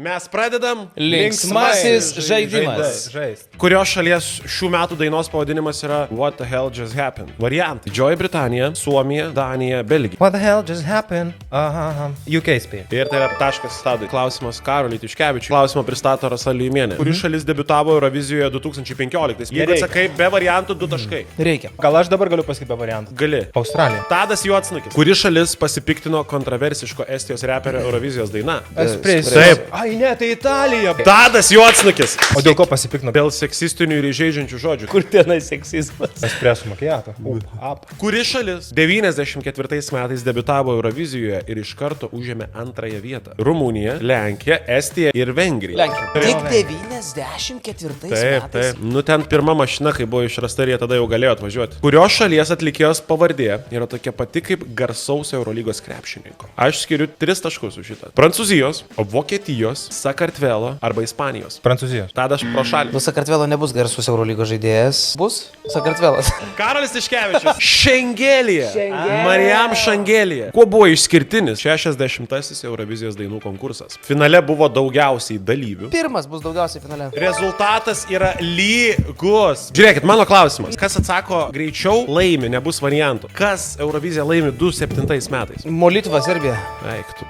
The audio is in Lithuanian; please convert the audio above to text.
Mes pradedam Linksmasis žaidimas. Kurios šalies šių metų dainos pavadinimas yra What the hell just happened? Variantai: Didžioji Britanija, Suomija, Danija, Belgija. What the hell just happened? UK spėjo. Ir tai yra taškas Tadui. Klausimas Karoliui Tiškevičiui. Klausimą pristato Rasa Liuimienė. Kuri šalis debiutavo Eurovizijoje 2015? Jeigu atsakai be variantų, 2 taškai. Reikia. Gal aš dabar galiu pasakyti be variantų? Gali. Australija. Tadas Juodsnukis. Kuri šalis pasipiktino kontroversiško Estijos reperio Eurovizijos daina? Taip. Ai, ne, tai Italija. Tadas Juodsnukis. O dėl ko pasipiktino? Dėl seksistinių ir įžeidžiančių žodžių. Kur tenai seksizmas? Espresso macchiato. Kuri šalis 94 metais debiutavo Eurovizijoje ir iš karto užėmė antrąją vietą? Rumunija, Lenkija, Estija ir Vengrija. Lenkija. Tik 94 Taip, metais. taip. Nu ten pirma mašina, kai buvo išrasta ir jie tada jau galėjo atvažiuoti. Kurios šalies atlikėjos pavardė yra tokia pati kaip garsaus Eurolygos krepšininko? Aš skiriu 3 taškus už šitą. Prancūzijos, Vokietijos, Sakartvelo arba Ispanijos. Prancūzijos. Tadas pro šalį. Nu, Sakartvelo nebus garsus Eurolygos žaidėjas. Bus Sakartvelas. Karolis Tiškevičius. Šengelija. Marijam Šengelija. Kuo buvo išskirtinis 60-asis Eurovizijos dainų konkursas? Finale buvo daugiausiai dalyvių. Pirmas bus daugiausiai finale. Rezultatas yra lygus. Žiūrėkit, mano klausimas. Kas atsako greičiau, laimi, nebus variantų. Kas Euroviziją laimi 2007 metais? Molitva, Serbija. Eik tu.